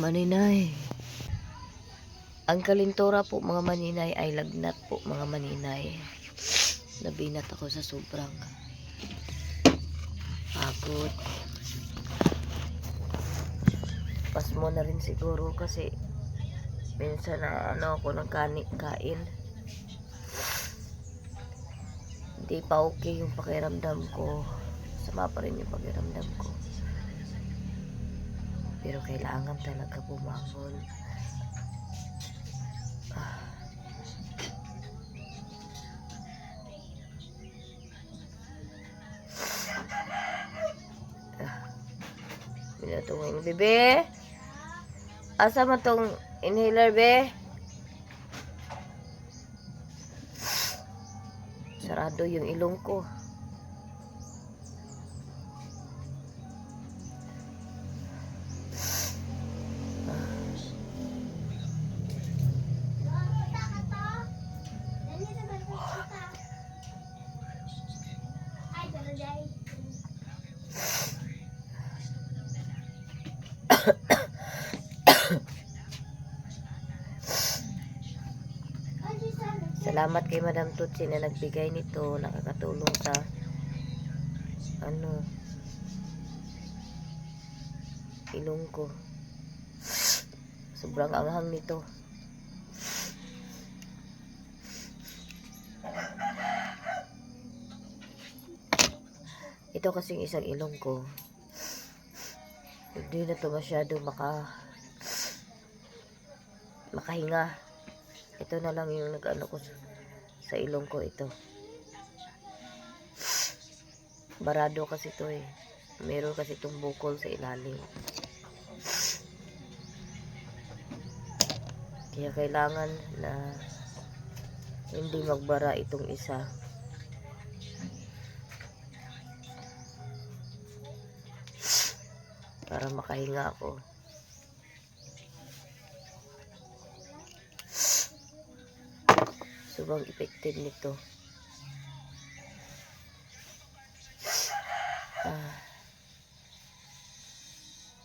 Maninay. Ang kalintura po mga maninay ay lagnat po mga maninay. Nabinat ako sa sobrang pagod. Pasmo na rin siguro kasi minsan na ako ng kain. Hindi pa okay yung pakiramdam ko. Sama pa rin yung pakiramdam ko. Pero kailangan talaga bumangon. Pinatungin, bebe. Asa man tong inhaler, be? Sarado yung ilong ko. Salamat kay Madam Tutsi na nagbigay nito, nakakatulong sa ilong ko. Sobrang anghang nito. Ito kasing isang ilong ko. Hindi na to masyado makahinga. Ito na lang yung nag-ano ko sa ilong ko ito. Barado kasi ito eh. Meron kasi itong bukol sa ilalim. Kaya kailangan na hindi magbara itong isa. Para makahinga ako. Sobrang effective nito.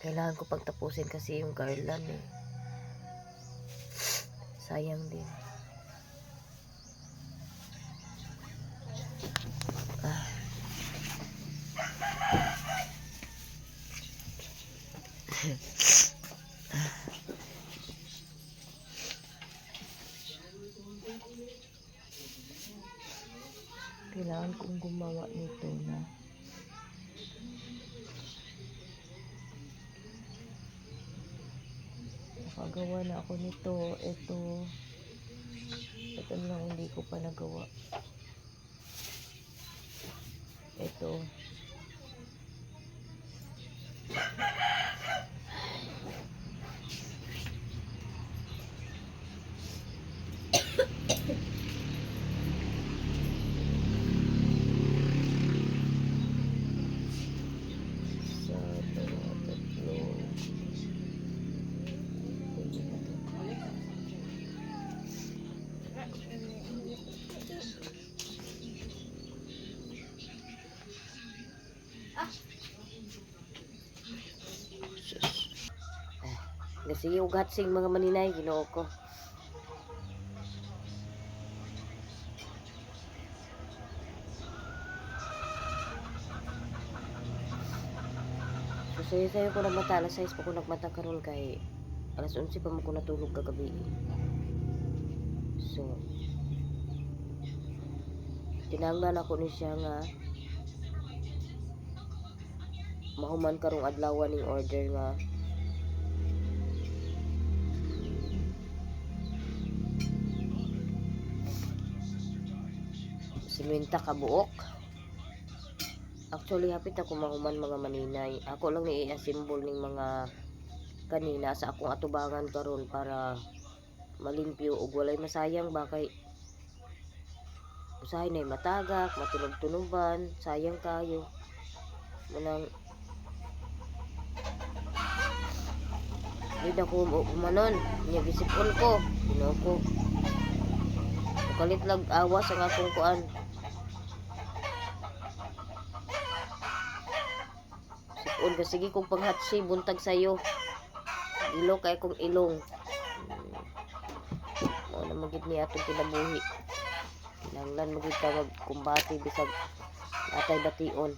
Kailangan ko pagtapusin kasi yung garland eh. Sayang din. Kailangan kong gumawa nito na nakagawa na ako nito. Ito lang hindi ko pa nagawa. Ito kasi ugat sing mga maninay ginoo ko. So sayo ko na mata, alas 6 pa ko nagmata karon kay alas 11 pa mo ko natulog kagabi. So tinanglan ako ni siya nga mahuman karong adlaw ning order nga simenta kabuok. Actually hapit ako mahuman mga maninay. Ako lang ni i-assemble ning mga kanina sa akong atubangan karon para malimpyo ug walay masayang ba kay usahay na matagak, matunog-tunuban, sayang kayo. Manang hindi ako umanon, niya gisipon ko, ginoo ko. Kalit lag awas ang akong kuan. Sipon ka sige kong panghatsi buntag sayo. Ilo kay kong ilong. Mao na magid ni atong kinabuhi. Kinahanglan magid ka magkumbati bisag atay bation.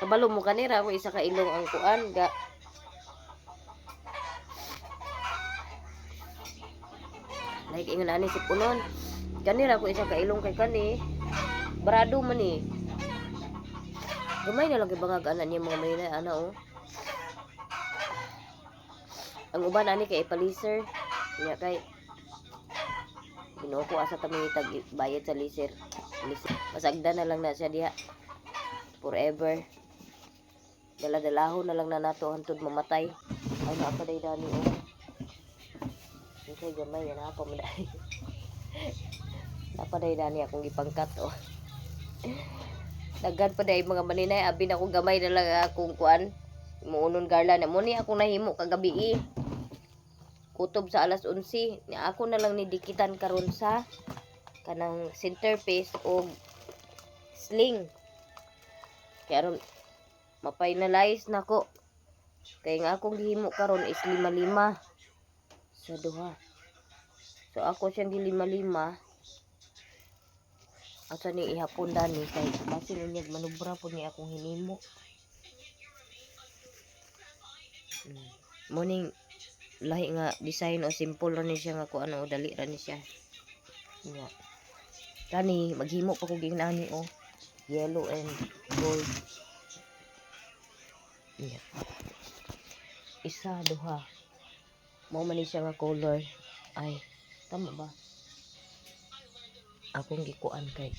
Kabalo mo kanira kung isa ka ilong ang kuan ga like ingon ani si punon. Kanira ko isa ka ilong kay kani barado man ni. Gamay na lang kay bangag ana niya mga malinay ana oh. Ang uban ani kay ipaliser. Nya kay Ginoo ko asa kami tag bayad sa liser. Masagda na lang na siya diha. Forever. Dala-dalahon na lang na nato hantod mamatay. Ay naapaday dani oh. Kay gamay yan apa mo dai. Naapaday dani akong gipangkat oh. Daghan pa day mga maninay abi na akong gamay na lang akong kuan. Muunon garland mo ni ako nahimo kagabi. Kutob sa alas 11. Ni ako na lang ni dikitan karon sa kanang centerpiece o sling. Kaya ron ma-finalize na ko. Kaya nga akong gihimo karon is 5-5 sa duha. So ako siyang gilima-lima. Asa ni ihapon dani kay basin unyag manubra po ni akong hinimo. Morning lahi nga design o simple ra ni siya nga ko ano dali ra ni siya. Nga. Kani maghimo pa ko ginani o yellow and gold. Yeah. Isa duha. Mao man ni siya nga color. Ay, tama ba? Akong gikuan kay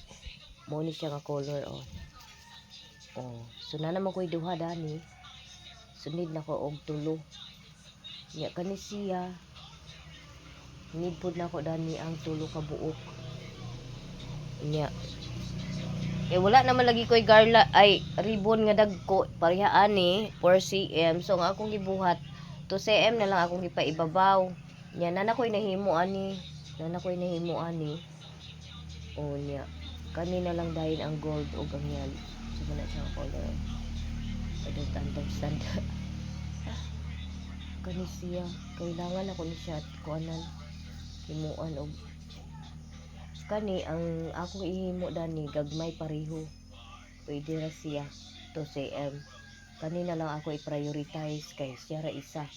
mao ni siya nga color oh. Oh, so na naman ko'y duha dani. Sunod na ko og tulo. Nya kani siya. Need pud na ko dani ang tulo ka buok. Nya. Eh wala naman lagi ko'y garla ay ribbon nga dagko pareha ani 4 cm. So nga akong gibuhat 2 cm na lang akong gipaibabaw. Nya na ko'y nahimo ani. Oh nya. Kani na lang dahil ang gold o ang yan. So na siya color. I don't understand. Kani siya. Kailangan ako ni siya kuanan. Himuan og kani ang akong ihimo dani gagmay pareho. Pwede ra siya 2 cm. Kani na lang ako i-prioritize kay siya ra isa.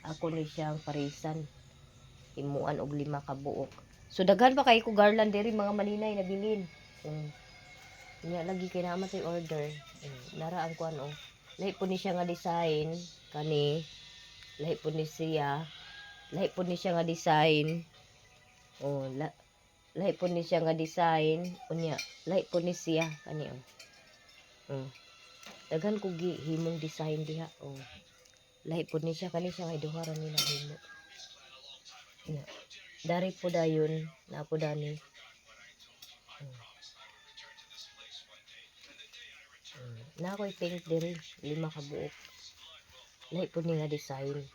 Ako ni siyang parisan. Himuan og 5 ka buok. So daghan pa kay ko garland diri mga maninay na bilin. Nya lagi kay naman tay order. Nara ang kuan oh. Lahi po ni siya nga design kani. Lahi po ni siya nga design. Oh, lahi po ni siya nga design. Unya, lahi po ni siya kani oh. Daghan ko himong design diha oh. Lahi po ni siya kani siya nga duha ra nila himo. Nya. Dari po dayon na po dani. Na ako'y pink diri 5 ka buok. Lahi po ni nga design.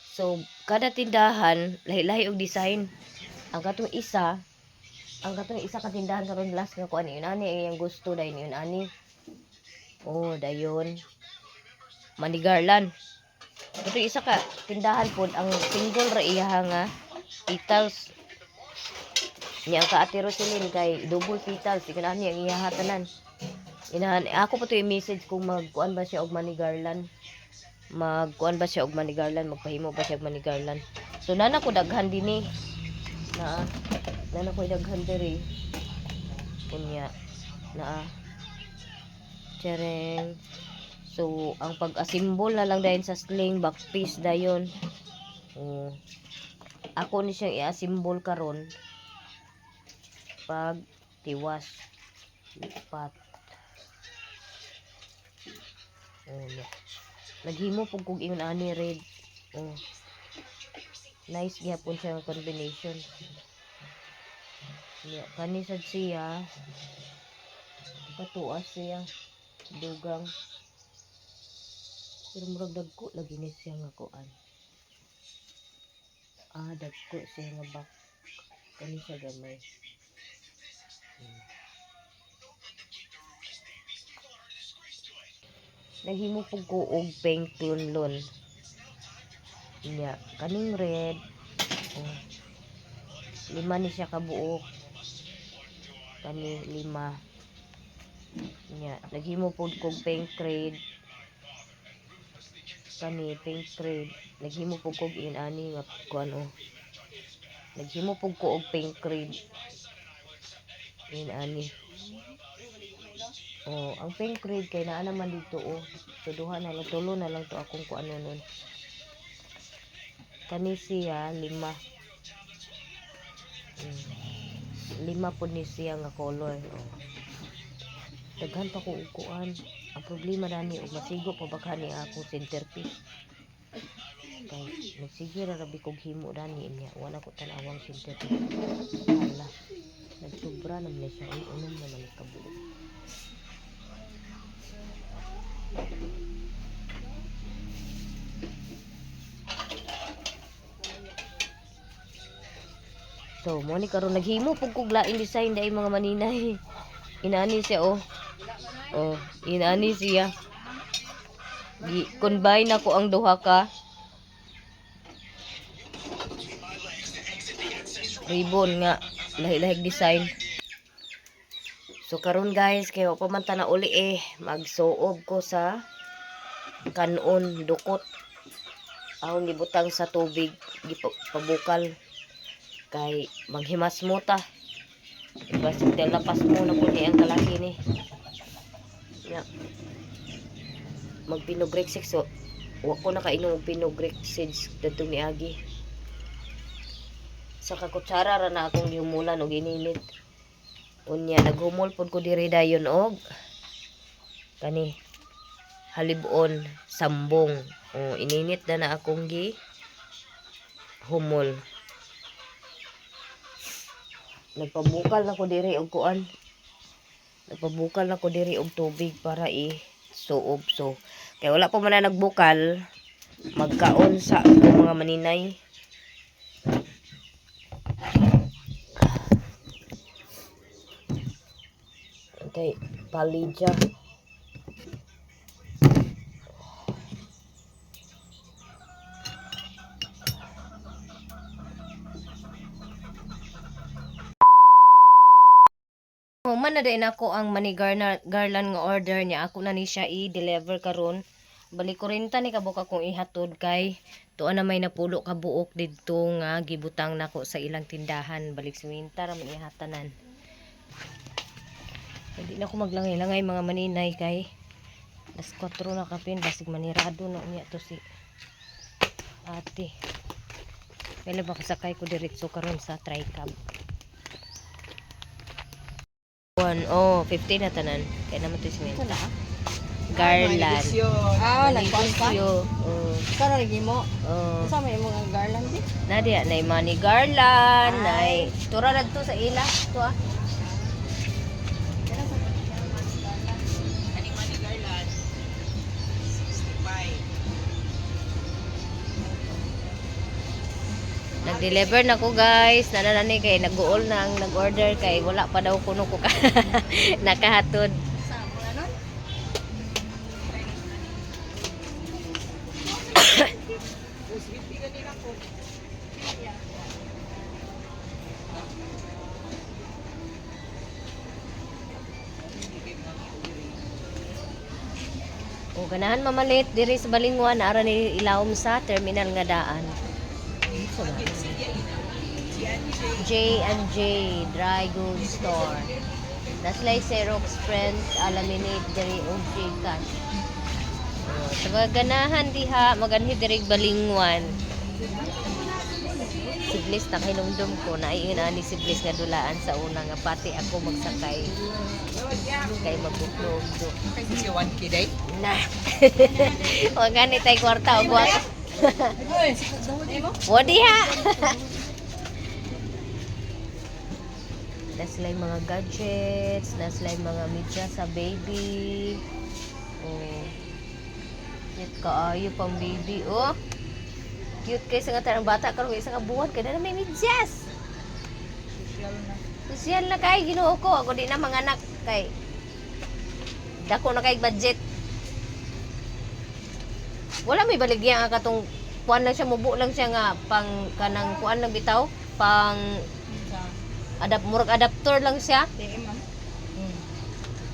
So kada tindahan lahi-lahi og design. Ang katong isa ka tindahan karon last nga kuan yun ani ang gusto dayon yun ani. Oh, dayon. Manigarland. Ito isa ka tindahan pod ang single ra iya nga petals. Nya ang kaati Roselyn kay double petals ikan ani ang iya hatanan. Inahan ako pa to i-message kung magkuan ba siya og manigarland. Magkuan ba siya og manigarland, magpahimo ba siya og manigarland. So nana ko daghan dinhi. Nana ko daghan diri. Kunya na Chereng. So ang pag-assemble na lang dayon sa sling back piece dayon. Oh. Ako ni siyang i-assemble karon pag tiwas lipat. Oh, yeah. Naghimo pug kog ingon ani red. Oh. Nice gyapon siya ang combination. Yeah, kani sad siya. Patuas siya. Dugang. Pero murag dagko lagi ni siya nga kuan. Dagko siya nga back. Kani siya gamay. naghimo pug ko og pink tunlon. Nya, kaning red. Oh, 5 ni siya kabuok. Kani 5. Nya, naghimo pud kog pink red. Kani pink red. Naghimo pud kog inani nga kuan oh. Naghimo pud ko og pink red. Inani. Oh, ang pink red kay naa naman dito oh. So duha na lang, tulo na lang to akong kuan nun. Kani siya 5. 5 po ni siya nga color. Oh. Daghan pa ko uguan. Ang problema dani og masigo pa baka ni ako centerpiece. Kay nagsige ra rabi kog himo dani niya. Wala ko tanawang centerpiece. Hala. Nagsobra naman siya. Uy, unom naman ni kabuo. So, mo ni karon naghimo pug kog laing design dai mga maninay. Inani siya oh. Oh, inani siya. Combine ako ang duha ka ribbon nga lahi-lahig design. So karon guys, kay wa pa man ta na uli magsuob ko sa kanon dukot. Ahong gibutang sa tubig, gipabukal kay maghimas mo ta. Basta lapas mo na po ang kalaki ni. Yeah. Magpinogrek seeds. So, wa ko nakainom og pinogrek seeds dadtong niagi. Sa kakutsara ra na akong giumulan og ininit. Unya naghumol pod ko diri dayon og kani halibon sambong. O ininit na akong gi humol. Nagpabukal na ko diri og kuan. Nagpabukal na ko diri og tubig para suob. So, kay wala pa man na nagbukal, magkaon sa mga maninay. Okay, palidya. Man na din ako ang money garland nga order niya. Ako na ni siya i-deliver karon. Balik ko rin ni kabuka kong ihatod kay tuan na may napulo kabuok didto nga gibutang nako sa ilang tindahan. Balik sa winter man ihatanan. Hindi na ako maglangay-langay mga maninay kay las 4 na kapin basig manirado na unya to si ate. Kaya ba kasakay ko diretso karon sa tricab. 15 na tanan. Kaya naman ito simenta. Garland. Nagkuhan pa? Karo lagi mo? Kasama yung mga garland din? Nadia, na money garland. Na tura na to sa ila. Ito ah. Kaning money garland. 65. Nag-deliver na ko guys. Nananani kay nag-uol na ang nag-order kay wala pa daw kuno ko nakahatod. Saan mo na nun? O ganahan mamalit diri sa Balingwan ara ni ilawom sa terminal nga daan. J&J Dry Goods Store. Naslay Xerox Print Laminate diri og Cash. Sa ganahan diha maganhi diri Balingwan. Siblis na kinumdum ko na ani siblis nga dulaan sa una nga pati ako magsakay. Kay magbuklog do. Kasi si 1K day? Na. Wa gani tay kwarta og wa. Wadi ha. Naslay mga gadgets, naslay mga media sa baby. Oh. Cute kaayo pang baby, oh. Cute kay sa nga tarang bata karon isa ka buwan kay na may medyas. Social na kay Ginoo ko, ako di na manganak kay dako na kay budget. Wala may baligya nga katong kuan lang siya, mubo lang siya nga pang kanang kuan lang bitaw, pang murag adapter lang siya. Di ma'am.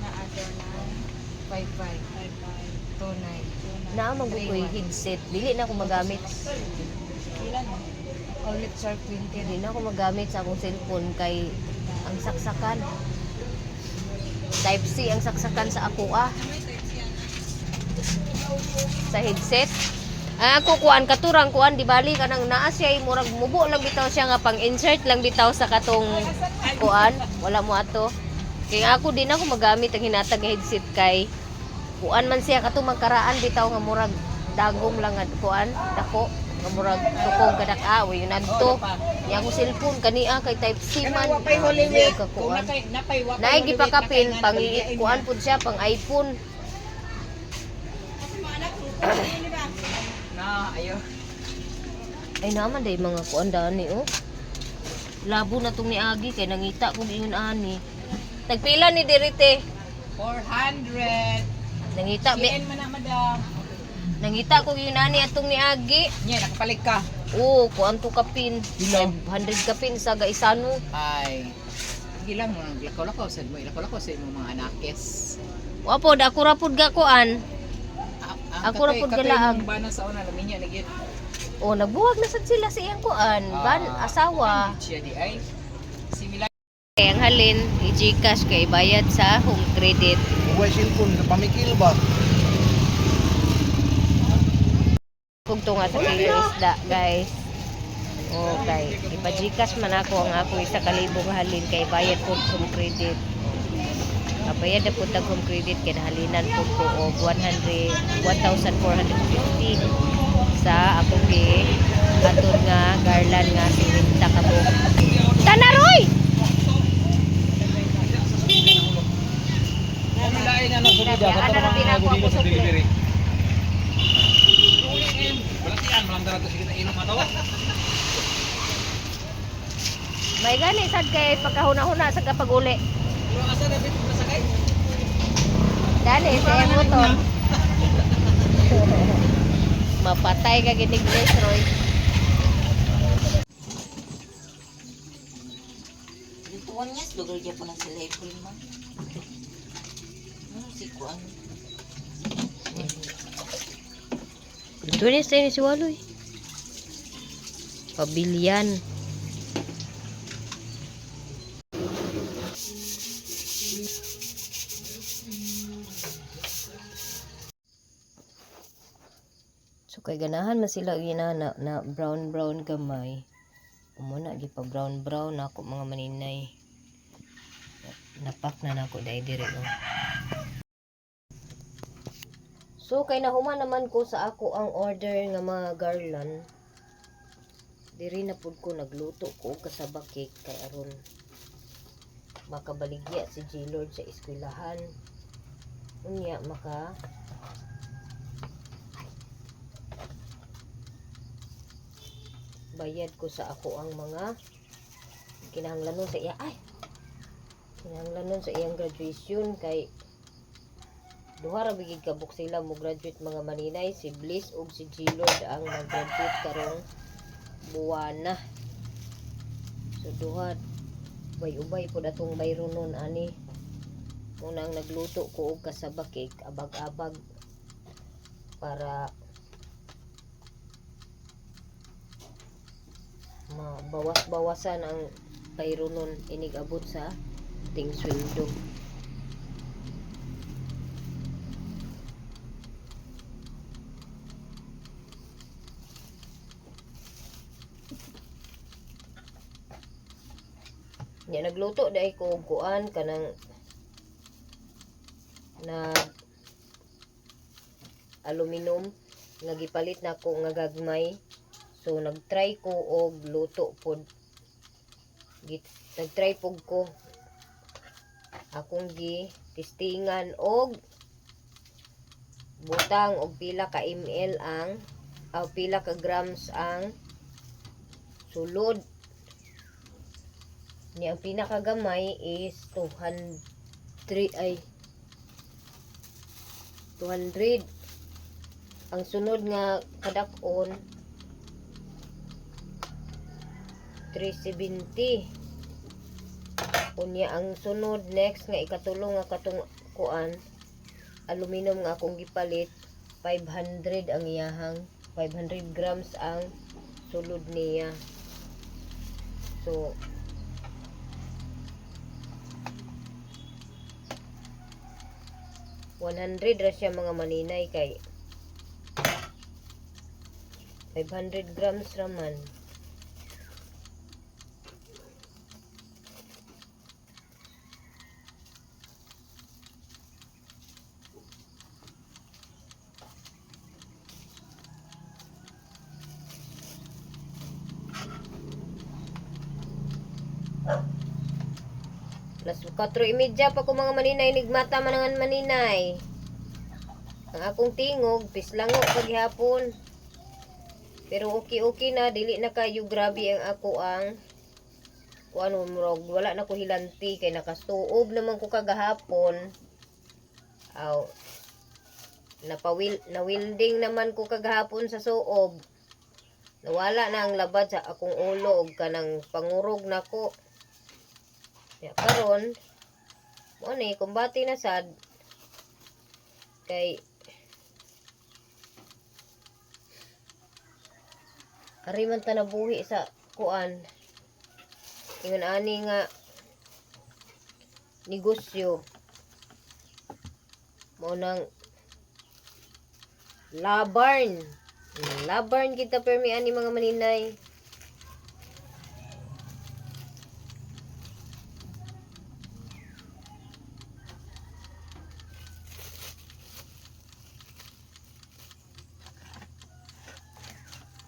Na-order na 5529. Naa magbukoy headset, dili na ako magamit. Ilan mo? Ulit sir 20. Dili na ako magamit sa akong cellphone kay ang saksakan. Type C ang saksakan sa ako sa headset. Ako kuan katurang kuan di bali kanang naa siya murag mubo lang bitaw siya nga pang insert lang bitaw sa katong kuan, wala mo ato. Kaya ako din ako magamit ang hinatag nga headset kay kuan man siya katong magkaraan bitaw nga murag dagom lang nga kuan dako nga murag tukong kadak way yun adto. Yang ko cellphone kania kay type C man. Wapay Holy Week. Ka kuan. Napay wapay. Naay gipakapin pang kuan pud siya pang iPhone. Na, ayo. Ay naman day mga kuan dani oh. Labo na tong ni Agi kay nangita ko ingon ani. Tagpila ni dirite. 400. Nangita Kiin man na madam. nangita ko yun ani atong ni Agi. Nya nakapalig ka. Oo, kuan to kapin. Pila? 500 kapin sa gaisano. Ay. Gilang mo lakaw-lakaw sad mo. Lakaw-lakaw sa imong mga anakes. Wapo da ako rapod ga kuan. Ako ra pud galaag. Bana sa una laminya na gyud. Oh, nagbuwag na sad sila sa iyang kuan. Ban asawa. Siya di ay. Similar. Kay ang halin i-GCash kay bayad sa home credit. Huwag cellphone, pamikil ba? Kugto nga sa kilo isda, guys. Okay. Ipa-GCash man ako ang ako isa kalibong halin kay bayad po home credit. Kabayad na po tag home credit kay nahalinan po ko og 1,450 sa akong aton nga garland nga 50 ka buok. Tanaroy! Kumilain na ng subida, Kaya ano na pinako ako sa delivery. Balatian, malandara to sige na inom atawa. May gani sad kay pagkahuna-huna sa kapag-uli. Pero asa na bit masakay? Dali sa iyang motor. Mapatay ka ginig Roy. Tuwan niya, dugal niya po ng sila April man. Si Kuan. Ito ni sa si Waloy. Pabilian. So kay ganahan man sila ginana na brown gamay. Umuna di pa brown ako mga maninay. Napak na nako dai dire oh. So kay nahuman naman ko sa ako ang order nga mga garland. Diri na pud ko nagluto ko kasaba cake kay aron makabaligya si G-Lord sa eskwelahan. Unya maka bayad ko sa ako ang mga kinahanglanon sa iya kinahanglanon sa iyang graduation kay duha ra bigid kabuk sila mo graduate mga maninay, si Bliss ug si G-Lord ang mag-graduate karong buwana. So duha ubay pud atong bayro nun ani. Muna ang nagluto ko og kasaba cake abag-abag para mabawas-bawasan ang bayro nun inig abot sa ting sweldo. Ya nagluto dai ko og kuan kanang na aluminum nga gipalit na ko nga gagmay. So nagtry ko og luto pod. Nagtry pog ko akong testingan og butang og pila ka ml ang pila ka grams ang sulod. Ni ang pinakagamay is 200 200 ang sunod nga kadak-on 370. Unya ang sunod next nga ikatulo nga katong kuan aluminum nga akong gipalit 500 ang iyahang 500 grams ang sulod niya. So 100 ra siya mga maninay kay 500 grams raman. Las 4:30 pa ko mga maninay nigmata manangan maninay. Ang akong tingog pislango paghapon. Pero okay na dili na kayo grabe ang ako ang kuan murag wala na ko hilanti kay nakastuob naman ko kagahapon. Aw na-wielding naman ko kagahapon sa suob. Nawala na ang labad sa akong ulo ug kanang pangurog nako. Ya karon mo ni kumbati na sad kay ari man ta nabuhi sa kuan ingon ani nga negosyo mo nang labarn kita permi ani mga maninay.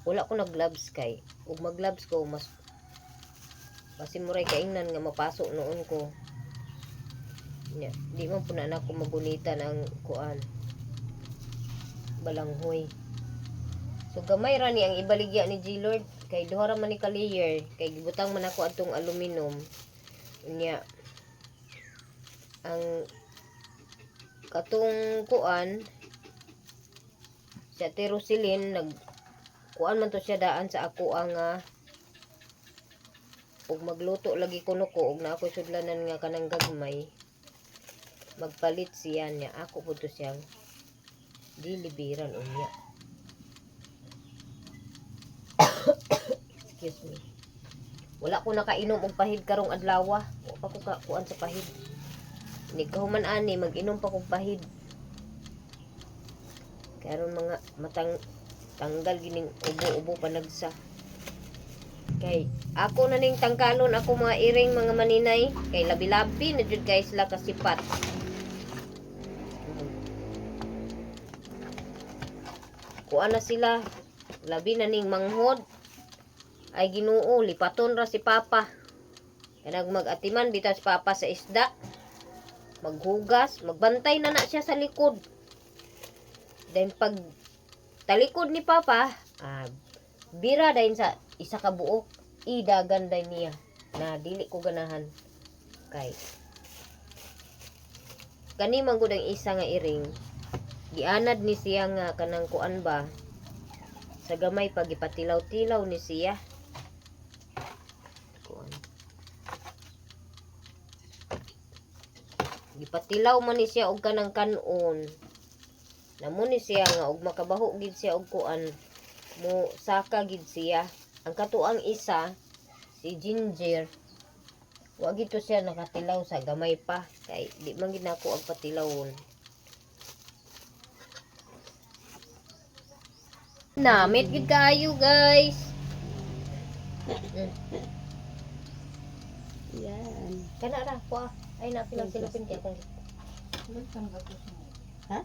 Wala ko nag-gloves kay. Ug mag-gloves ko mas basin mo ray kaingnan nga mapasok noon ko. Nya, di man puna na ako magunita ng kuan. Balanghoy. So gamay ra ni ang ibaligya ni G-Lord kay duha ra man ni ka-layer kay gibutang man ako atong aluminum. Nya ang katong kuan sa terosilin nag kuan man to siya daan sa ako ang ug magluto lagi kuno ko ug na ako sudlanan nga kanang gagmay magpalit siya niya ako pud to siyang diliberan unya. Excuse me. Wala ko nakainom og pahid karong adlaw. Wa pa ko kuan sa pahid. Ni kahuman ani mag-inom pa kog pahid. Karon mga matang tanggal gining ubo-ubo panagsa. Kay ako na ning tangkalon ako mga iring mga maninay kay labi-labi na jud kay sila kasipat. Kuan na sila labi na ning manghod ay Ginoo lipaton ra si Papa. Kanag mag-atiman bitaw si Papa sa isda. Maghugas, magbantay na siya sa likod. Then pag talikod ni Papa, bira dahin sa isa ka buok, idagan dahin niya na dili ko ganahan kay kani man gud ang isa nga iring gianad ni siya nga kanang kuan ba sa gamay pag ipatilaw-tilaw ni siya kuan gipatilaw man ni siya og kanang kanon. Namo ni siya nga og makabaho gid siya og kuan mo saka gid siya. Ang katuang isa si Ginger wa gid to siya nakatilaw sa gamay pa kay di man gid nako ang patilawon. Namit gid kayo guys. Yan. Kana ra ko ay na silapin kay akong Ha?